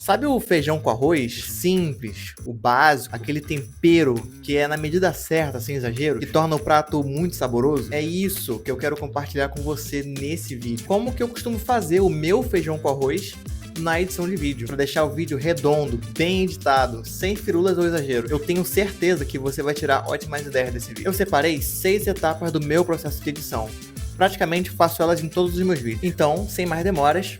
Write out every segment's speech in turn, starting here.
Sabe o feijão com arroz? Simples, o básico, aquele tempero que é na medida certa, sem exagero, que torna o prato muito saboroso? É isso que eu quero compartilhar com você nesse vídeo. Como que eu costumo fazer o meu feijão com arroz na edição de vídeo, para deixar o vídeo redondo, bem editado, sem firulas ou exagero. Eu tenho certeza que você vai tirar ótimas ideias desse vídeo. Eu separei 6 etapas do meu processo de edição. Praticamente faço elas em todos os meus vídeos. Então, sem mais demoras,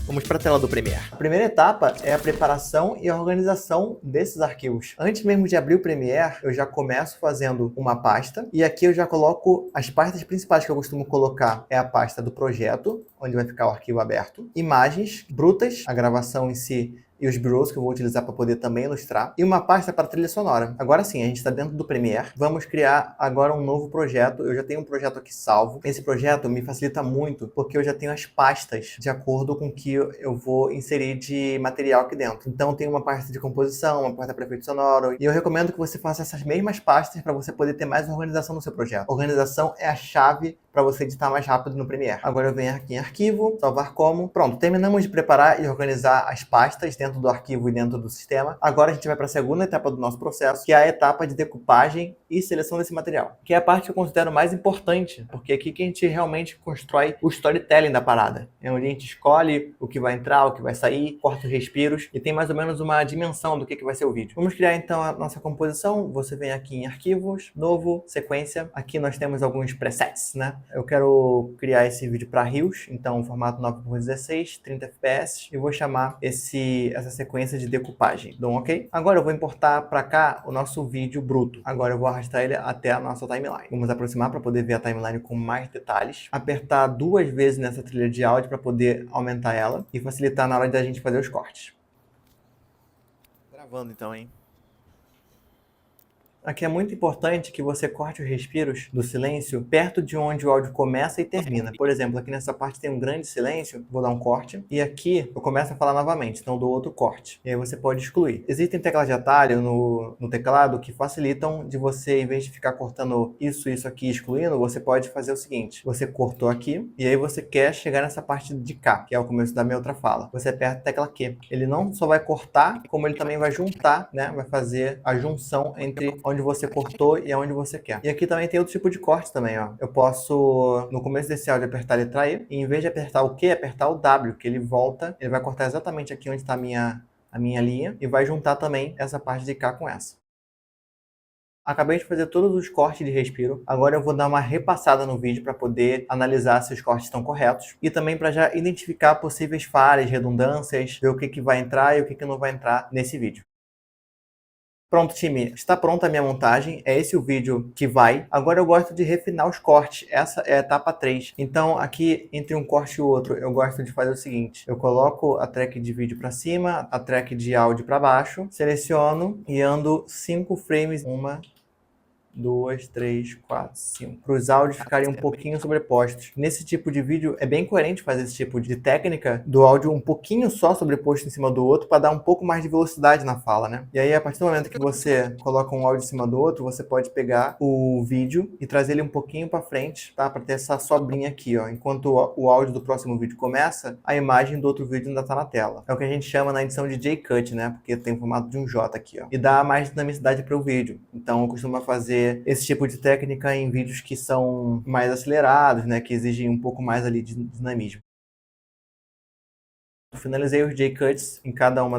vamos para a tela do Premiere. A primeira etapa é a preparação e a organização desses arquivos. Antes mesmo de abrir o Premiere, eu já começo fazendo uma pasta e aqui eu já coloco as pastas principais que eu costumo colocar. É a pasta do projeto, onde vai ficar o arquivo aberto, imagens brutas, a gravação em si e os b-rolls que eu vou utilizar para poder também ilustrar, e uma pasta para trilha sonora. Agora sim, a gente está dentro do Premiere. Vamos criar agora um novo projeto. Eu já tenho um projeto aqui salvo. Esse projeto me facilita muito, porque eu já tenho as pastas de acordo com o que eu vou inserir de material aqui dentro. Então tem uma pasta de composição, uma pasta para efeito sonoro, e eu recomendo que você faça essas mesmas pastas para você poder ter mais organização no seu projeto. Organização é a chave para você editar mais rápido no Premiere. Agora eu venho aqui em arquivo, salvar como. Pronto, terminamos de preparar e organizar as pastas dentro do arquivo e dentro do sistema. Agora a gente vai para a segunda etapa do nosso processo, que é a etapa de decupagem e seleção desse material, que é a parte que eu considero mais importante, porque é aqui que a gente realmente constrói o storytelling da parada. É onde a gente escolhe o que vai entrar, o que vai sair, corta os respiros e tem mais ou menos uma dimensão do que vai ser o vídeo. Vamos criar então a nossa composição. Você vem aqui em arquivos, novo, sequência. Aqui nós temos alguns presets, né? Eu quero criar esse vídeo para Reels, então formato 9:16, 30 fps, e vou chamar essa sequência de decupagem. Dou um OK? Agora eu vou importar para cá o nosso vídeo bruto. Agora eu vou arrastar ele até a nossa timeline. Vamos aproximar para poder ver a timeline com mais detalhes. Apertar 2 vezes nessa trilha de áudio para poder aumentar ela e facilitar na hora da gente fazer os cortes. Gravando então, hein? Aqui é muito importante que você corte os respiros do silêncio perto de onde o áudio começa e termina. Por exemplo, aqui nessa parte tem um grande silêncio, vou dar um corte. E aqui eu começo a falar novamente, então dou outro corte. E aí você pode excluir. Existem teclas de atalho no teclado que facilitam de você, em vez de ficar cortando isso aqui excluindo, você pode fazer o seguinte. Você cortou aqui e aí você quer chegar nessa parte de cá, que é o começo da minha outra fala. Você aperta a tecla Q. Ele não só vai cortar, como ele também vai juntar, né? Vai fazer a junção entre onde você cortou e aonde você quer. E aqui também tem outro tipo de corte também, ó. Eu posso, no começo desse áudio, apertar a letra E, e em vez de apertar o Q, apertar o W, que ele volta, ele vai cortar exatamente aqui onde está a minha linha, e vai juntar também essa parte de cá com essa. Acabei de fazer todos os cortes de respiro. Agora eu vou dar uma repassada no vídeo para poder analisar se os cortes estão corretos e também para já identificar possíveis falhas, redundâncias, ver o que vai entrar e o que não vai entrar nesse vídeo. Pronto, time, está pronta a minha montagem, é esse o vídeo que vai. Agora eu gosto de refinar os cortes, essa é a etapa 3. Então aqui, entre um corte e o outro, eu gosto de fazer o seguinte. Eu coloco a track de vídeo para cima, a track de áudio para baixo, seleciono e ando 5 frames, 2, 3, 4, 5. Para os áudios ficarem um pouquinho sobrepostos. Nesse tipo de vídeo, é bem coerente fazer esse tipo de técnica do áudio um pouquinho só sobreposto em cima do outro para dar um pouco mais de velocidade na fala, né? E aí, a partir do momento que você coloca um áudio em cima do outro, você pode pegar o vídeo e trazer ele um pouquinho para frente, tá? Para ter essa sobrinha aqui, ó. Enquanto o áudio do próximo vídeo começa, a imagem do outro vídeo ainda tá na tela. É o que a gente chama na edição de J-Cut, né? Porque tem o formato de um J aqui, ó. E dá mais dinamicidade para o vídeo. Então, eu costumo fazer esse tipo de técnica em vídeos que são mais acelerados, né, que exigem um pouco mais ali de dinamismo. Finalizei os J-Cuts em cada uma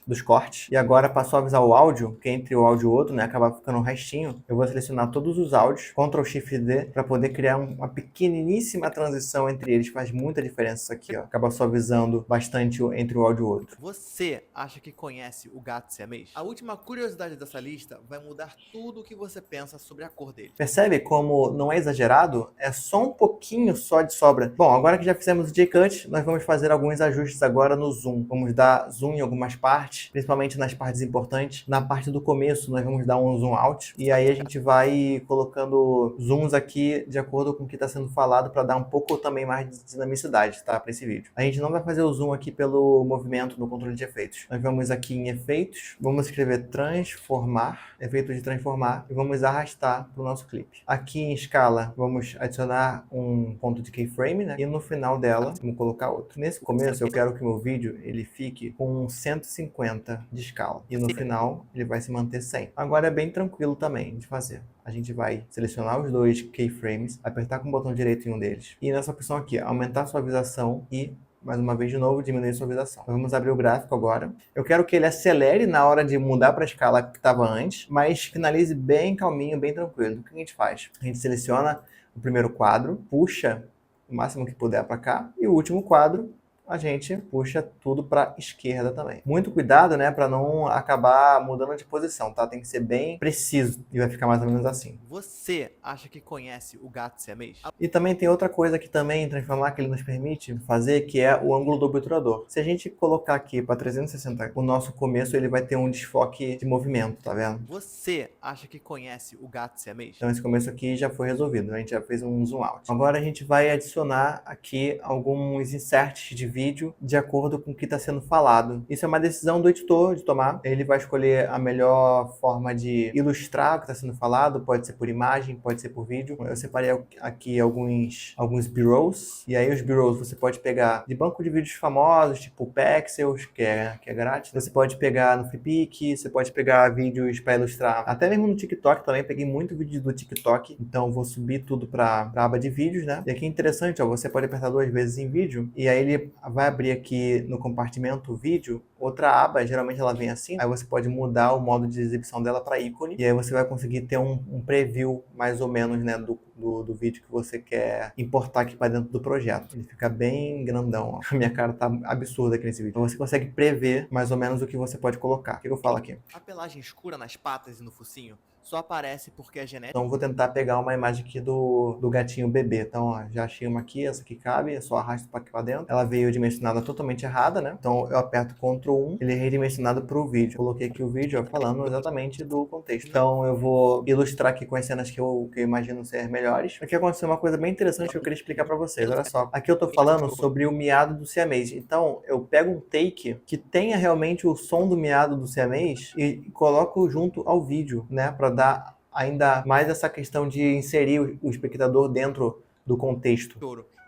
dos cortes. E agora, para suavizar o áudio, que entre o áudio e o outro, né, acaba ficando um restinho, eu vou selecionar todos os áudios, Ctrl Shift D, para poder criar uma pequeniníssima transição entre eles. Faz muita diferença isso aqui, ó. Acaba suavizando bastante entre o áudio e o outro. Você acha que conhece o gato siamês? A última curiosidade dessa lista vai mudar tudo o que você pensa sobre a cor dele. Percebe como não é exagerado? É só um pouquinho só de sobra. Bom, agora que já fizemos o J-Cut, nós vamos fazer alguns ajustes agora no zoom. Vamos dar zoom em algumas partes, principalmente nas partes importantes. Na parte do começo, nós vamos dar um zoom out. E aí a gente vai colocando zooms aqui de acordo com o que está sendo falado para dar um pouco também mais de dinamicidade, tá? Para esse vídeo. A gente não vai fazer o zoom aqui pelo movimento no controle de efeitos. Nós vamos aqui em efeitos, vamos escrever transformar, efeito de transformar, e vamos arrastar para o nosso clipe. Aqui em escala, vamos adicionar um ponto de keyframe, né? E no final dela, vamos colocar outro. Nesse começo, eu quero que meu vídeo ele fique com 150 de escala. E no final ele vai se manter 100. Agora é bem tranquilo também de fazer. A gente vai selecionar os dois keyframes, apertar com o botão direito em um deles. E nessa opção aqui, aumentar a suavização e, mais uma vez de novo, diminuir a suavização. Então, vamos abrir o gráfico agora. Eu quero que ele acelere na hora de mudar para a escala que estava antes, mas finalize bem calminho, bem tranquilo. O que a gente faz? A gente seleciona o primeiro quadro, puxa o máximo que puder para cá, e o último quadro a gente puxa tudo para esquerda também. Muito cuidado, né, para não acabar mudando de posição, tá? Tem que ser bem preciso e vai ficar mais ou menos assim. Você acha que conhece o gato siamês? E também tem outra coisa que também transformar que ele nos permite fazer, que é o ângulo do obturador. Se a gente colocar aqui para 360, o nosso começo ele vai ter um desfoque de movimento, tá vendo? Você acha que conhece o gato siamês? Então esse começo aqui já foi resolvido, a gente já fez um zoom out. Agora a gente vai adicionar aqui alguns inserts de vídeo de acordo com o que está sendo falado. Isso é uma decisão do editor de tomar. Ele vai escolher a melhor forma de ilustrar o que está sendo falado. Pode ser por imagem, pode ser por vídeo. Eu separei aqui alguns B-rolls. E aí os B-rolls você pode pegar de banco de vídeos famosos, tipo Pexels, que é grátis. Você pode pegar no Flickr, você pode pegar vídeos para ilustrar. Até mesmo no TikTok também, peguei muito vídeo do TikTok. Então vou subir tudo para a aba de vídeos, né? E aqui é interessante, ó, você pode apertar 2 vezes em vídeo e aí ele vai abrir aqui no compartimento vídeo outra aba, geralmente ela vem assim, aí você pode mudar o modo de exibição dela para ícone, e aí você vai conseguir ter um preview mais ou menos, né, do vídeo que você quer importar aqui para dentro do projeto. Ele fica bem grandão, ó. A minha cara tá absurda aqui nesse vídeo. Então você consegue prever mais ou menos o que você pode colocar. O que eu falo aqui? A pelagem escura nas patas e no focinho só aparece porque é genética. Então vou tentar pegar uma imagem aqui do gatinho bebê. Então, ó, já achei uma aqui, essa aqui cabe, eu só arrasto para aqui para dentro. Ela veio dimensionada totalmente errada, né? Então eu aperto Ctrl 1, ele é redimensionado para o vídeo. Coloquei aqui o vídeo, ó, falando exatamente do contexto. Então eu vou ilustrar aqui com as cenas que eu imagino ser melhores. Aqui aconteceu uma coisa bem interessante que eu queria explicar para vocês. Olha só, aqui eu tô falando sobre o miado do siamês. Então eu pego um take que tenha realmente o som do miado do siamês e coloco junto ao vídeo, né? Para dar ainda mais essa questão de inserir o espectador dentro do contexto.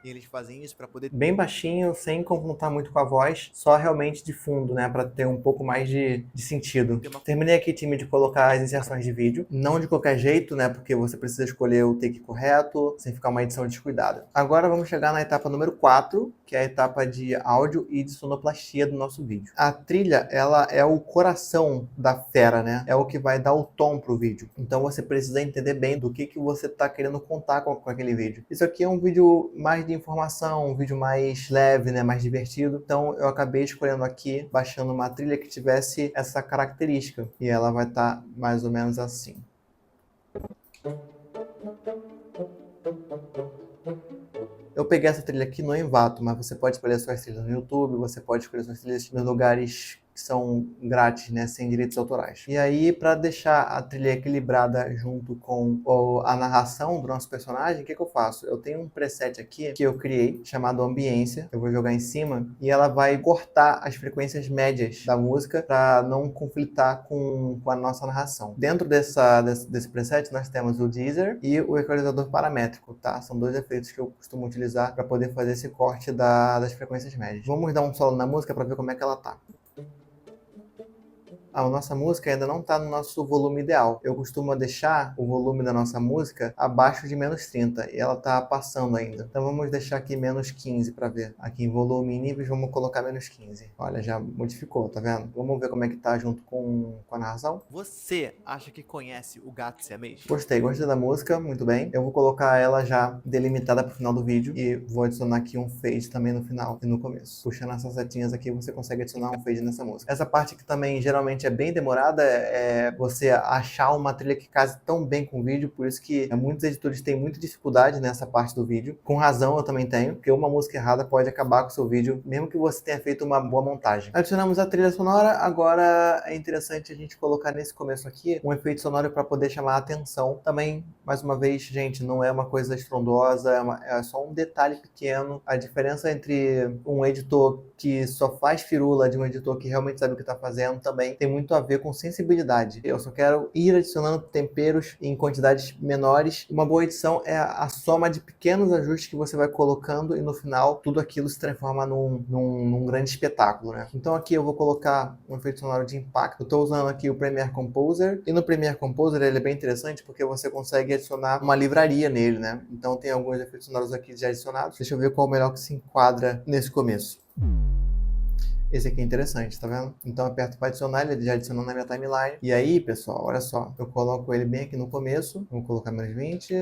E eles fazem isso para poder bem baixinho, sem confrontar muito com a voz, só realmente de fundo, né, para ter um pouco mais de sentido. Terminei aqui, time, de colocar as inserções de vídeo, não de qualquer jeito, né, porque você precisa escolher o take correto, sem ficar uma edição descuidada. Agora vamos chegar na etapa número 4, que é a etapa de áudio e de sonoplastia do nosso vídeo. A trilha, ela é o coração da fera, né, é o que vai dar o tom pro vídeo. Então você precisa entender bem do que você tá querendo contar com aquele vídeo. Isso aqui é um vídeo mais de informação, um vídeo mais leve, né, mais divertido. Então eu acabei escolhendo aqui, baixando uma trilha que tivesse essa característica. E ela vai estar mais ou menos assim. Eu peguei essa trilha aqui no Envato, mas você pode escolher suas trilhas no YouTube, você pode escolher suas trilhas nos lugares que são grátis, né, sem direitos autorais. E aí, para deixar a trilha equilibrada junto com a narração do nosso personagem, o que eu faço? Eu tenho um preset aqui que eu criei, chamado Ambiência, eu vou jogar em cima, e ela vai cortar as frequências médias da música para não conflitar com a nossa narração. Dentro desse preset, nós temos o Deezer e o equalizador paramétrico, tá? São 2 efeitos que eu costumo utilizar para poder fazer esse corte das frequências médias. Vamos dar um solo na música para ver como é que ela tá. A nossa música ainda não está no nosso volume ideal. Eu costumo deixar o volume da nossa música abaixo de -30 e ela está passando ainda. Então vamos deixar aqui -15 para ver. Aqui em volume e níveis vamos colocar -15. Olha, já modificou, tá vendo? Vamos ver como é que tá junto com a narração. Você acha que conhece o gato siamês? Gostei da música, muito bem. Eu vou colocar ela já delimitada para o final do vídeo e vou adicionar aqui um fade também no final e no começo. Puxando essas setinhas aqui, você consegue adicionar um fade nessa música. Essa parte que também geralmente é bem demorada, é você achar uma trilha que case tão bem com o vídeo, por isso que muitos editores têm muita dificuldade nessa parte do vídeo. Com razão eu também tenho, porque uma música errada pode acabar com o seu vídeo, mesmo que você tenha feito uma boa montagem. Adicionamos a trilha sonora, agora é interessante a gente colocar nesse começo aqui um efeito sonoro para poder chamar a atenção. Também, mais uma vez, gente, não é uma coisa estrondosa, é só um detalhe pequeno. A diferença entre um editor que só faz firula de um editor que realmente sabe o que está fazendo também tem muito a ver com sensibilidade. Eu só quero ir adicionando temperos em quantidades menores. Uma boa edição é a soma de pequenos ajustes que você vai colocando e no final tudo aquilo se transforma num grande espetáculo, né? Então aqui eu vou colocar um efeito sonoro de impacto. Eu estou usando aqui o Premiere Composer, e no Premiere Composer ele é bem interessante porque você consegue adicionar uma livraria nele, né? Então tem alguns efeitos sonoros aqui já adicionados. Deixa eu ver qual é o melhor que se enquadra nesse começo. Esse aqui é interessante, tá vendo? Então eu aperto para adicionar, ele já adicionou na minha timeline. E aí, pessoal, olha só, eu coloco ele bem aqui no começo. Vou colocar menos 20.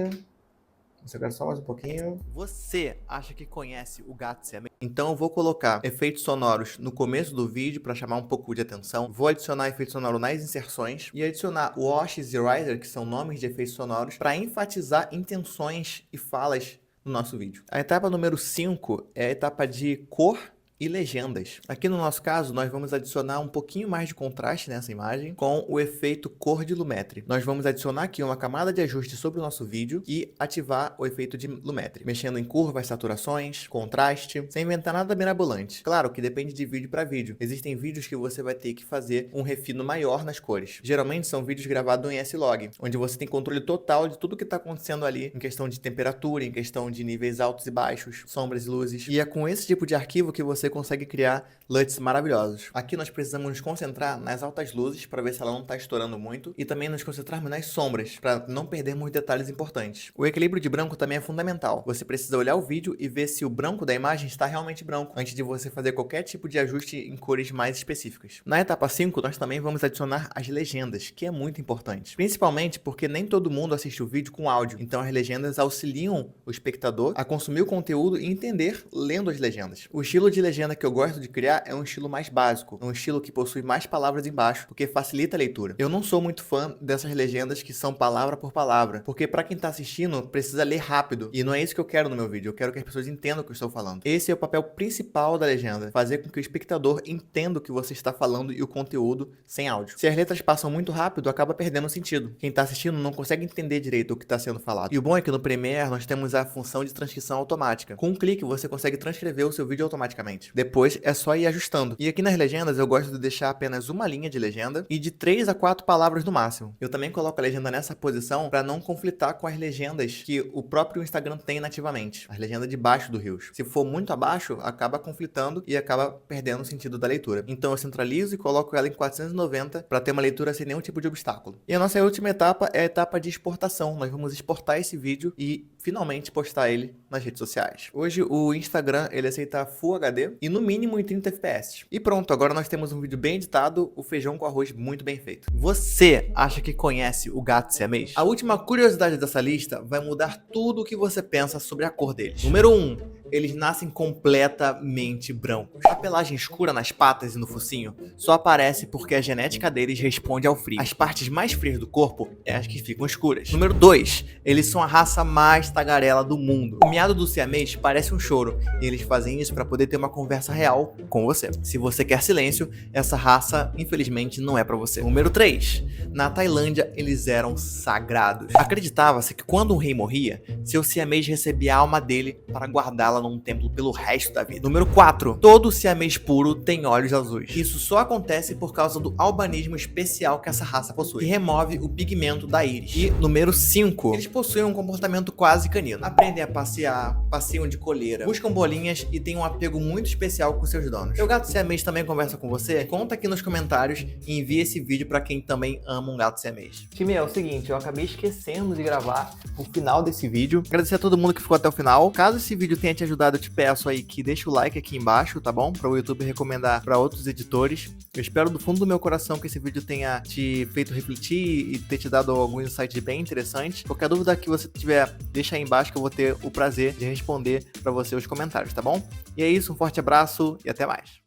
Eu quero só mais um pouquinho. Você acha que conhece o gato siamês? Então eu vou colocar efeitos sonoros no começo do vídeo para chamar um pouco de atenção. Vou adicionar efeito sonoro nas inserções e adicionar washes e riser, que são nomes de efeitos sonoros, para enfatizar intenções e falas no nosso vídeo. A etapa número 5 é a etapa de cor e legendas. Aqui no nosso caso, nós vamos adicionar um pouquinho mais de contraste nessa imagem com o efeito cor de Lumetri. Nós vamos adicionar aqui uma camada de ajuste sobre o nosso vídeo e ativar o efeito de Lumetri, mexendo em curvas, saturações, contraste, sem inventar nada mirabolante. Claro que depende de vídeo para vídeo. Existem vídeos que você vai ter que fazer um refino maior nas cores. Geralmente são vídeos gravados em S-Log, onde você tem controle total de tudo que está acontecendo ali, em questão de temperatura, em questão de níveis altos e baixos, sombras e luzes. E é com esse tipo de arquivo que você consegue criar LUTs maravilhosos. Aqui nós precisamos nos concentrar nas altas luzes para ver se ela não está estourando muito e também nos concentrarmos nas sombras para não perdermos detalhes importantes. O equilíbrio de branco também é fundamental. Você precisa olhar o vídeo e ver se o branco da imagem está realmente branco antes de você fazer qualquer tipo de ajuste em cores mais específicas. Na etapa 5 nós também vamos adicionar as legendas, que é muito importante. Principalmente porque nem todo mundo assiste o vídeo com áudio, então as legendas auxiliam o espectador a consumir o conteúdo e entender lendo as legendas. O estilo de legenda que eu gosto de criar é um estilo mais básico, um estilo que possui mais palavras embaixo, porque facilita a leitura. Eu não sou muito fã dessas legendas que são palavra por palavra, porque para quem está assistindo precisa ler rápido, e não é isso que eu quero no meu vídeo, eu quero que as pessoas entendam o que eu estou falando. Esse é o papel principal da legenda, fazer com que o espectador entenda o que você está falando e o conteúdo sem áudio. Se as letras passam muito rápido, acaba perdendo o sentido. Quem está assistindo não consegue entender direito o que está sendo falado. E o bom é que no Premiere nós temos a função de transcrição automática. Com um clique você consegue transcrever o seu vídeo automaticamente. Depois é só ir ajustando. E aqui nas legendas eu gosto de deixar apenas uma linha de legenda e de 3 a 4 palavras no máximo. Eu também coloco a legenda nessa posição para não conflitar com as legendas que o próprio Instagram tem nativamente. As legendas de baixo do Reels. Se for muito abaixo, acaba conflitando e acaba perdendo o sentido da leitura. Então eu centralizo e coloco ela em 490 para ter uma leitura sem nenhum tipo de obstáculo. E a nossa última etapa é a etapa de exportação. Nós vamos exportar esse vídeo e finalmente postar ele nas redes sociais. Hoje o Instagram ele aceita Full HD e no mínimo em 30 FPS. E pronto, agora nós temos um vídeo bem editado, o feijão com arroz muito bem feito. Você acha que conhece o gato siamês? A última curiosidade dessa lista vai mudar tudo o que você pensa sobre a cor deles. Número 1. Eles nascem completamente brancos. A pelagem escura nas patas e no focinho só aparece porque a genética deles responde ao frio. As partes mais frias do corpo é as que ficam escuras. Número 2. Eles são a raça mais tagarela do mundo. O miado do siamês parece um choro e eles fazem isso para poder ter uma conversa real com você. Se você quer silêncio, essa raça infelizmente não é para você. Número 3. Na Tailândia eles eram sagrados. Acreditava-se que quando um rei morria, seu siamês recebia a alma dele para guardá-la num templo pelo resto da vida. Número 4. Todo siamês puro tem olhos azuis. Isso só acontece por causa do albinismo especial que essa raça possui, que remove o pigmento da íris. E número 5. Eles possuem um comportamento quase canino. Aprendem a passear, passeiam de coleira, buscam bolinhas e têm um apego muito especial com seus donos. Seu gato siamês também conversa com você? Conta aqui nos comentários e envie esse vídeo para quem também ama um gato siamês. Time, é o seguinte, eu acabei esquecendo de gravar o final desse vídeo. Agradecer a todo mundo que ficou até o final. Caso esse vídeo tenha te ajudado, eu te peço aí que deixa o like aqui embaixo, tá bom? Para o YouTube recomendar para outros editores. Eu espero do fundo do meu coração que esse vídeo tenha te feito refletir e ter te dado alguns insights bem interessantes. Qualquer dúvida que você tiver, deixa aí embaixo que eu vou ter o prazer de responder para você os comentários, tá bom? E é isso, um forte abraço e até mais.